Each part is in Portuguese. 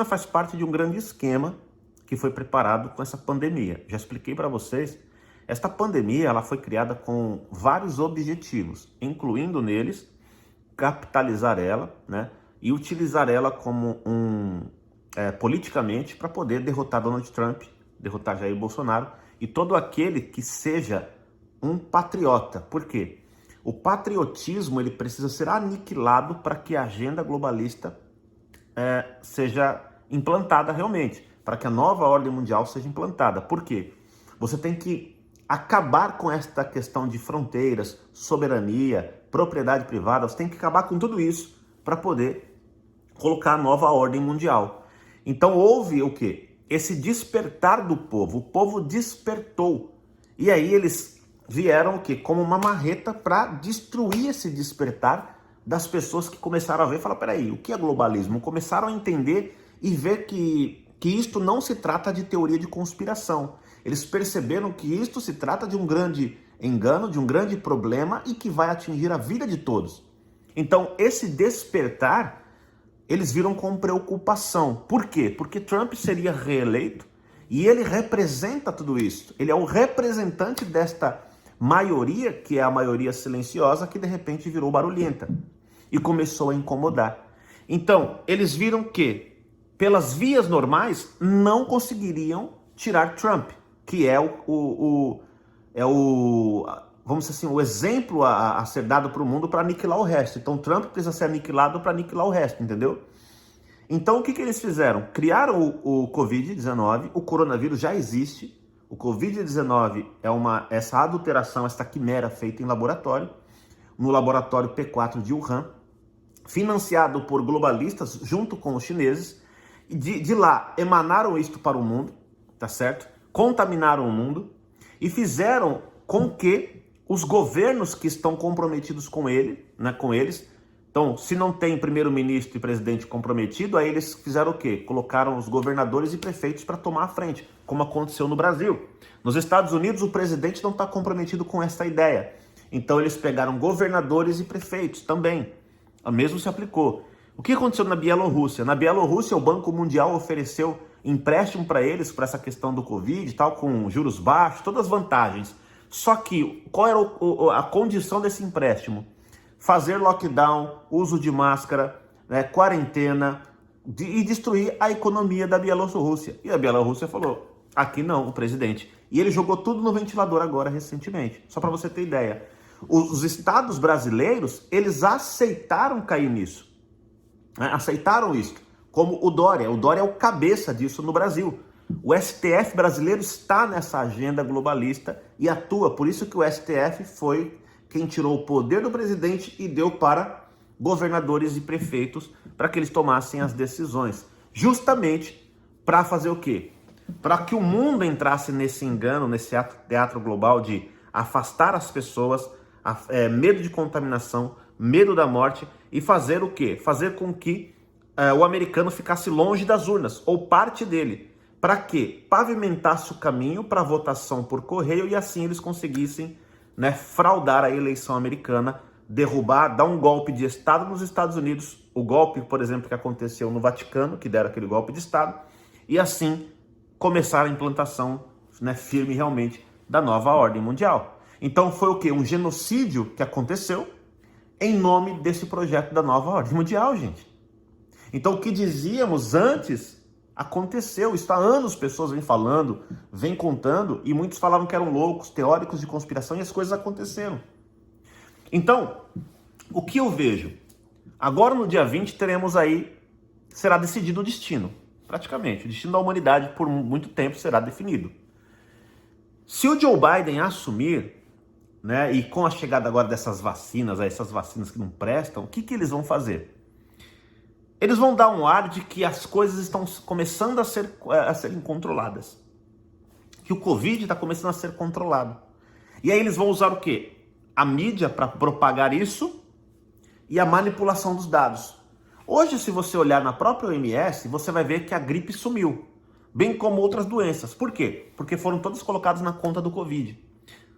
faz parte de um grande esquema que foi preparado com essa pandemia. Já expliquei para vocês, esta pandemia ela foi criada com vários objetivos, incluindo neles capitalizar ela, né, e utilizar ela como politicamente para poder derrotar Donald Trump, derrotar Jair Bolsonaro e todo aquele que seja um patriota. Por quê? O patriotismo ele precisa ser aniquilado para que a agenda globalista seja implantada realmente, para que a nova ordem mundial seja implantada. Por quê? Você tem que acabar com esta questão de fronteiras, soberania, propriedade privada, você tem que acabar com tudo isso para poder colocar a nova ordem mundial. Então houve o quê? Esse despertar do povo, o povo despertou. E aí eles vieram o quê? Como uma marreta para destruir esse despertar das pessoas que começaram a ver e falar, peraí, o que é globalismo? Começaram a entender e ver que isto não se trata de teoria de conspiração. Eles perceberam que isto se trata de um grande engano, de um grande problema e que vai atingir a vida de todos. Então, esse despertar, eles viram com preocupação. Por quê? Porque Trump seria reeleito e ele representa tudo isso. Ele é o representante desta maioria, que é a maioria silenciosa, que de repente virou barulhenta e começou a incomodar. Então, eles viram que, pelas vias normais, não conseguiriam tirar Trump, que é vamos dizer assim, o exemplo a ser dado para o mundo para aniquilar o resto. Então, Trump precisa ser aniquilado para aniquilar o resto, entendeu? Então, o que eles fizeram? Criaram o Covid-19, o coronavírus já existe. O Covid-19 é essa adulteração, essa quimera feita em laboratório, no laboratório P4 de Wuhan, financiado por globalistas junto com os chineses. De lá, emanaram isto para o mundo, tá certo? Contaminaram o mundo e fizeram com que os governos que estão comprometidos com ele, né, com eles, então, se não tem primeiro-ministro e presidente comprometido, aí eles fizeram o quê? Colocaram os governadores e prefeitos para tomar a frente, como aconteceu no Brasil. Nos Estados Unidos, o presidente não está comprometido com essa ideia. Então, eles pegaram governadores e prefeitos também. O mesmo se aplicou. O que aconteceu na Bielorrússia? Na Bielorrússia, o Banco Mundial ofereceu empréstimo para eles, para essa questão do Covid e tal, com juros baixos, todas as vantagens. Só que, qual era a condição desse empréstimo? Fazer lockdown, uso de máscara, né, quarentena e destruir a economia da Bielorrússia. E a Bielorrússia falou, aqui não, o presidente. E ele jogou tudo no ventilador agora, recentemente. Só para você ter ideia. Os estados brasileiros, eles aceitaram cair nisso. Né? Aceitaram isso. Como o Dória. O Dória é o cabeça disso no Brasil. O STF brasileiro está nessa agenda globalista e atua. Por isso que o STF foi quem tirou o poder do presidente e deu para governadores e prefeitos para que eles tomassem as decisões. Justamente para fazer o quê? Para que o mundo entrasse nesse engano, nesse teatro global de afastar as pessoas, medo de contaminação, medo da morte e fazer o quê? Fazer com que o americano ficasse longe das urnas, ou parte dele. Para quê? Pavimentasse o caminho para a votação por correio e assim eles conseguissem, né, fraudar a eleição americana, derrubar, dar um golpe de Estado nos Estados Unidos, o golpe, por exemplo, que aconteceu no Vaticano, que deram aquele golpe de Estado, e assim começar a implantação, né, firme realmente da nova ordem mundial. Então foi o quê? Um genocídio que aconteceu em nome desse projeto da nova ordem mundial, gente. Então o que dizíamos antes aconteceu, isso há anos pessoas vêm falando, vêm contando, e muitos falavam que eram loucos, teóricos de conspiração, e as coisas aconteceram. Então, o que eu vejo? Agora no dia 20 teremos aí, será decidido o destino, praticamente. O destino da humanidade por muito tempo será definido. Se o Joe Biden assumir, né, e com a chegada agora dessas vacinas, essas vacinas que não prestam, o que eles vão fazer? Eles vão dar um ar de que as coisas estão começando a serem controladas. Que o Covid está começando a ser controlado. E aí eles vão usar o quê? A mídia para propagar isso e a manipulação dos dados. Hoje, se você olhar na própria OMS, você vai ver que a gripe sumiu. Bem como outras doenças. Por quê? Porque foram todas colocadas na conta do Covid.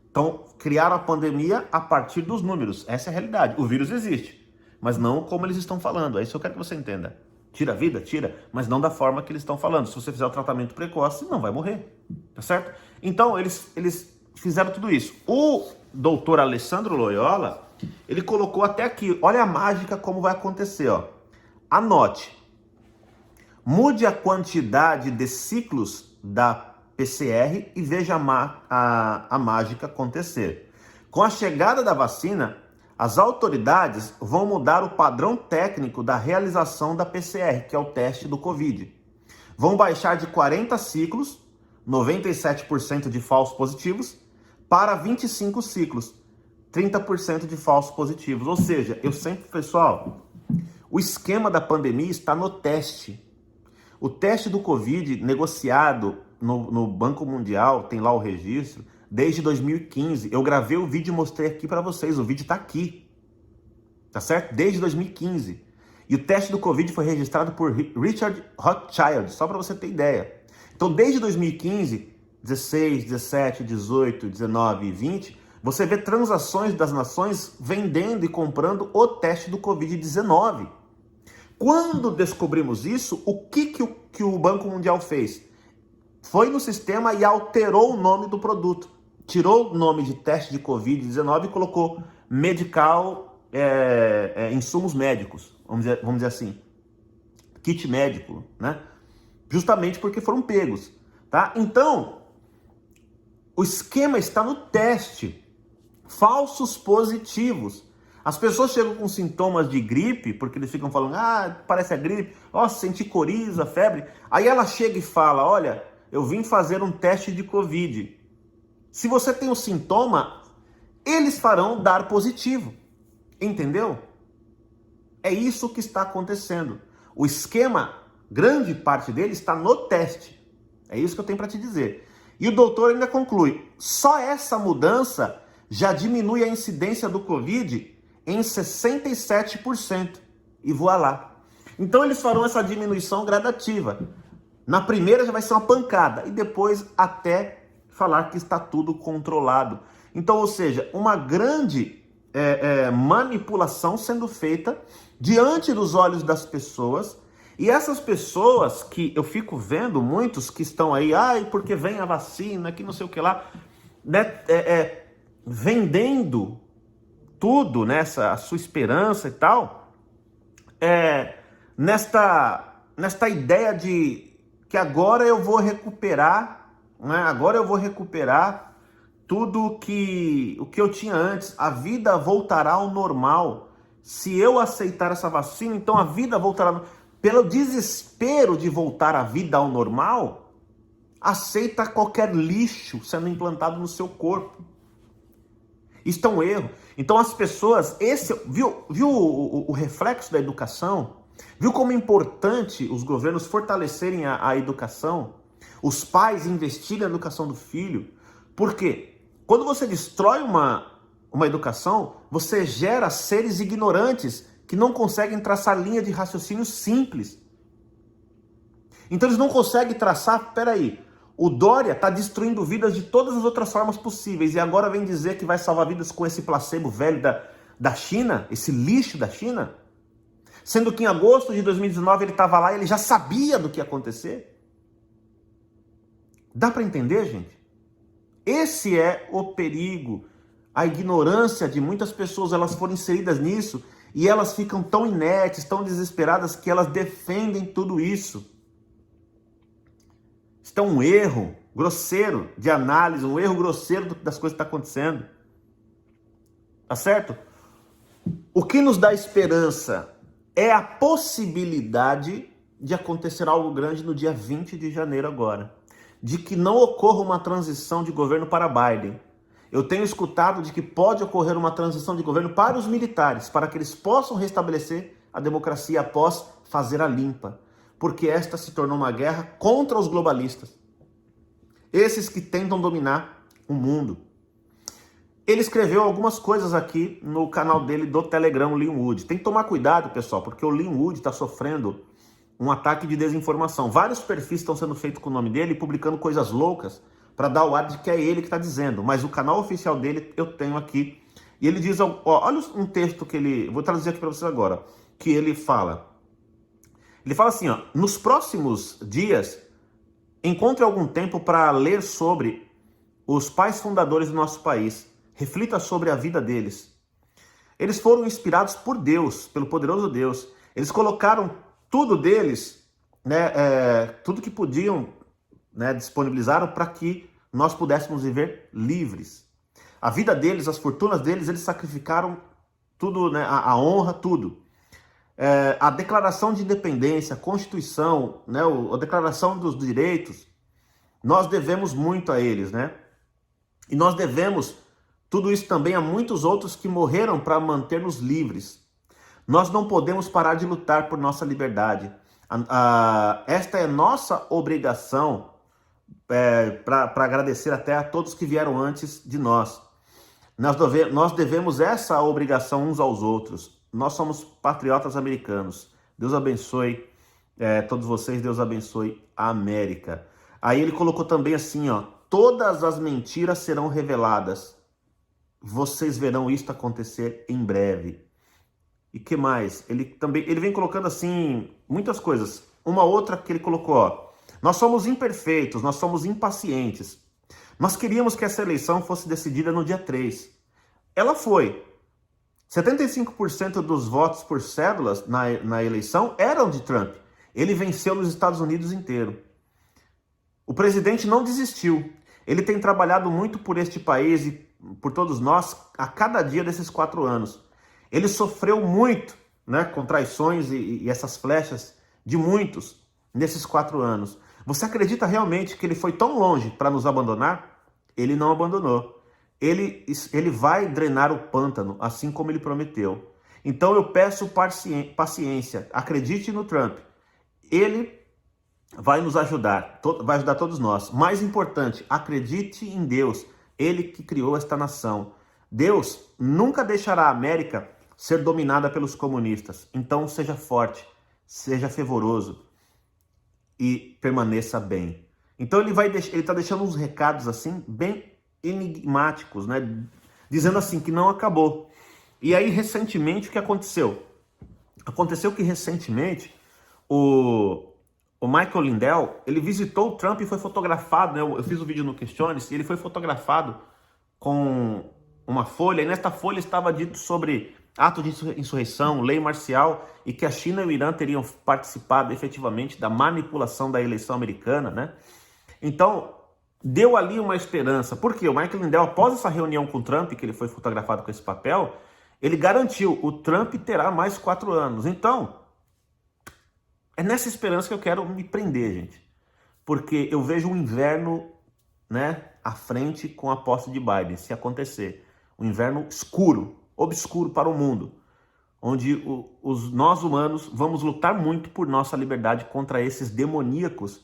Então, criaram a pandemia a partir dos números. Essa é a realidade. O vírus existe. Mas não como eles estão falando. É isso que eu quero que você entenda. Tira a vida? Tira, mas não da forma que eles estão falando. Se você fizer o tratamento precoce, não vai morrer, tá certo? Então, eles fizeram tudo isso. O doutor Alessandro Loyola, ele colocou até aqui, olha a mágica como vai acontecer, ó. Anote, mude a quantidade de ciclos da PCR e veja a mágica acontecer. Com a chegada da vacina, as autoridades vão mudar o padrão técnico da realização da PCR, que é o teste do Covid. Vão baixar de 40 ciclos, 97% de falsos positivos, para 25 ciclos, 30% de falsos positivos. Ou seja, eu sempre, pessoal, o esquema da pandemia está no teste. O teste do Covid negociado no Banco Mundial, tem lá o registro, desde 2015. Eu gravei o vídeo e mostrei aqui para vocês, o vídeo está aqui, tá certo? Desde 2015. E o teste do Covid foi registrado por Richard Rothschild, só para você ter ideia. Então, desde 2015, 16, 17, 18, 19 e 20, você vê transações das nações vendendo e comprando o teste do Covid-19. Quando descobrimos isso, o que o Banco Mundial fez? Foi no sistema e alterou o nome do produto. Tirou o nome de teste de Covid-19 e colocou medical, insumos médicos, vamos dizer assim. Kit médico, né? Justamente porque foram pegos, tá? Então, o esquema está no teste. Falsos positivos. As pessoas chegam com sintomas de gripe, porque eles ficam falando, parece a gripe, senti coriza, febre. Aí ela chega e fala, olha, eu vim fazer um teste de Covid. Se você tem um sintoma, eles farão dar positivo. Entendeu? É isso que está acontecendo. O esquema, grande parte dele, está no teste. É isso que eu tenho para te dizer. E o doutor ainda conclui, só essa mudança já diminui a incidência do Covid em 67%. E voilá. Então eles farão essa diminuição gradativa. Na primeira já vai ser uma pancada. E depois até falar que está tudo controlado. Então, ou seja, uma grande manipulação sendo feita diante dos olhos das pessoas. E essas pessoas que eu fico vendo, muitos que estão aí, porque vem a vacina, que não sei o que lá, né, vendendo tudo, nessa a sua esperança e tal, nesta ideia de que agora eu vou recuperar, né, agora eu vou recuperar tudo o que eu tinha antes, a vida voltará ao normal. Se eu aceitar essa vacina, então a vida voltará. Pelo desespero de voltar a vida ao normal, aceita qualquer lixo sendo implantado no seu corpo. Isso é um erro. Então as pessoas, viu o reflexo da educação? Viu como é importante os governos fortalecerem a educação? Os pais investirem na educação do filho? Por quê? Quando você destrói uma educação, você gera seres ignorantes que não conseguem traçar linha de raciocínio simples. Então eles não conseguem traçar, peraí, o Dória está destruindo vidas de todas as outras formas possíveis e agora vem dizer que vai salvar vidas com esse placebo velho da China, esse lixo da China? Sendo que em agosto de 2019 ele estava lá e ele já sabia do que ia acontecer. Dá para entender, gente? Esse é o perigo. A ignorância de muitas pessoas, elas foram inseridas nisso e elas ficam tão inertes, tão desesperadas que elas defendem tudo isso. Isso é um erro grosseiro de análise, um erro grosseiro das coisas que estão acontecendo. Tá certo? O que nos dá esperança é a possibilidade de acontecer algo grande no dia 20 de janeiro agora. De que não ocorra uma transição de governo para Biden. Eu tenho escutado de que pode ocorrer uma transição de governo para os militares, para que eles possam restabelecer a democracia após fazer a limpa. Porque esta se tornou uma guerra contra os globalistas. Esses que tentam dominar o mundo. Ele escreveu algumas coisas aqui no canal dele do Telegram, o Linwood. Tem que tomar cuidado, pessoal, porque o Linwood está sofrendo um ataque de desinformação. Vários perfis estão sendo feitos com o nome dele, publicando coisas loucas, para dar o ar de que é ele que está dizendo. Mas o canal oficial dele eu tenho aqui. E ele diz, olha um texto que ele... Vou traduzir aqui para vocês agora. Que ele fala... Ele fala assim, ó, nos próximos dias, encontre algum tempo para ler sobre os pais fundadores do nosso país. Reflita sobre a vida deles. Eles foram inspirados por Deus, pelo poderoso Deus. Eles colocaram tudo deles, né, tudo que podiam, né, disponibilizaram para que nós pudéssemos viver livres. A vida deles, as fortunas deles, eles sacrificaram tudo, né, a honra, tudo. A declaração de independência, a Constituição, né, a declaração dos direitos, nós devemos muito a eles, né? E nós devemos tudo isso também a muitos outros que morreram para manter-nos livres. Nós não podemos parar de lutar por nossa liberdade. Esta é nossa obrigação, para agradecer até a todos que vieram antes de nós. Nós devemos essa obrigação uns aos outros. Nós somos patriotas americanos. Deus abençoe todos vocês, Deus abençoe a América. Aí ele colocou também assim, ó, todas as mentiras serão reveladas. Vocês verão isso acontecer em breve. E que mais? Ele vem colocando assim muitas coisas. Uma outra que ele colocou, ó, nós somos imperfeitos, nós somos impacientes. Nós queríamos que essa eleição fosse decidida no dia 3. Ela foi. 75% dos votos por cédulas na eleição eram de Trump. Ele venceu nos Estados Unidos inteiro. O presidente não desistiu. Ele tem trabalhado muito por este país e por todos nós a cada dia desses 4 anos. Ele sofreu muito, né, com traições e essas flechas de muitos nesses 4 anos. Você acredita realmente que ele foi tão longe para nos abandonar? Ele não abandonou. Ele vai drenar o pântano, assim como ele prometeu. Então eu peço paciência. Acredite no Trump. Ele vai nos ajudar, vai ajudar todos nós. Mais importante, acredite em Deus. Ele que criou esta nação. Deus nunca deixará a América ser dominada pelos comunistas. Então seja forte, seja fervoroso e permaneça bem. Então ele está deixando uns recados assim, bem enigmáticos, né? Dizendo assim que não acabou. E aí recentemente o que aconteceu? Aconteceu que recentemente o Michael Lindell, ele visitou o Trump e foi fotografado, né? Eu fiz um vídeo no Questiones e ele foi fotografado com uma folha, e nesta folha estava dito sobre ato de insurreição, lei marcial, e que a China e o Irã teriam participado efetivamente da manipulação da eleição americana, né? Então, deu ali uma esperança. Por quê? O Michael Lindell, após essa reunião com o Trump, que ele foi fotografado com esse papel, ele garantiu, o Trump terá mais 4 anos. Então, é nessa esperança que eu quero me prender, gente. Porque eu vejo um inverno, né, à frente com a posse de Biden, se acontecer. Um inverno escuro, obscuro para o mundo. Onde nós humanos vamos lutar muito por nossa liberdade contra esses demoníacos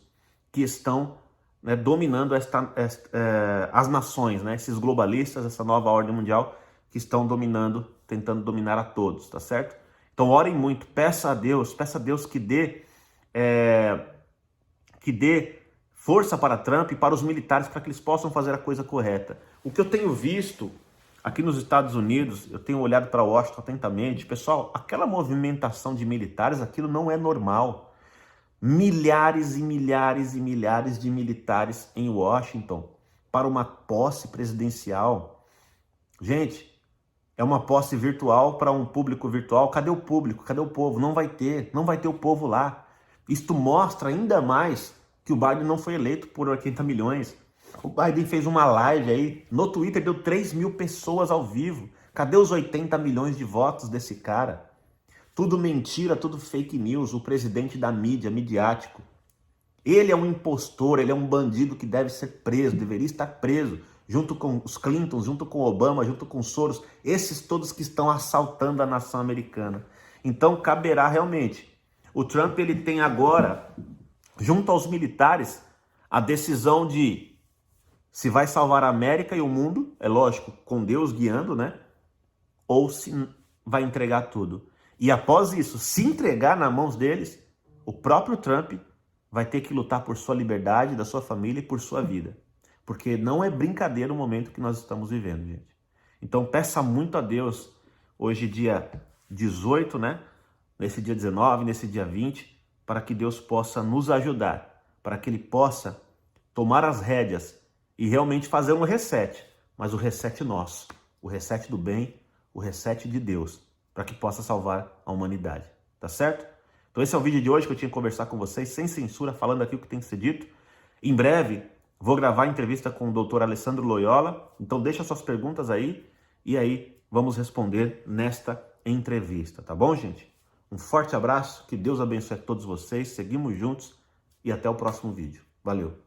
que estão, né, dominando as nações, né, esses globalistas, essa nova ordem mundial que estão dominando, tentando dominar a todos, tá certo? Então orem muito, peça a Deus que dê força para Trump e para os militares para que eles possam fazer a coisa correta. O que eu tenho visto aqui nos Estados Unidos, eu tenho olhado para Washington atentamente, pessoal, aquela movimentação de militares, aquilo não é normal. Milhares e milhares e milhares de militares em Washington para uma posse presidencial. Gente, é uma posse virtual para um público virtual. Cadê o público? Cadê o povo? Não vai ter o povo lá. Isto mostra ainda mais que o Biden não foi eleito por 80 milhões. O Biden fez uma live aí, no Twitter deu 3.000 pessoas ao vivo. Cadê os 80 milhões de votos desse cara? Tudo mentira, tudo fake news, o presidente da mídia, midiático. Ele é um impostor, ele é um bandido que deve ser preso, deveria estar preso, junto com os Clintons, junto com Obama, junto com Soros, esses todos que estão assaltando a nação americana. Então caberá realmente. O Trump, ele tem agora, junto aos militares, a decisão de se vai salvar a América e o mundo, é lógico, com Deus guiando, né? Ou se vai entregar tudo. E após isso, se entregar nas mãos deles, o próprio Trump vai ter que lutar por sua liberdade, da sua família e por sua vida. Porque não é brincadeira o momento que nós estamos vivendo, gente. Então peça muito a Deus, hoje dia 18, né? Nesse dia 19, nesse dia 20, para que Deus possa nos ajudar, para que Ele possa tomar as rédeas e realmente fazer um reset, mas o reset nosso, o reset do bem, o reset de Deus, para que possa salvar a humanidade, tá certo? Então esse é o vídeo de hoje que eu tinha que conversar com vocês, sem censura, falando aqui o que tem que ser dito. Em breve, vou gravar a entrevista com o Dr. Alessandro Loyola, então deixa suas perguntas aí, e aí vamos responder nesta entrevista, tá bom, gente? Um forte abraço, que Deus abençoe a todos vocês, seguimos juntos e até o próximo vídeo. Valeu!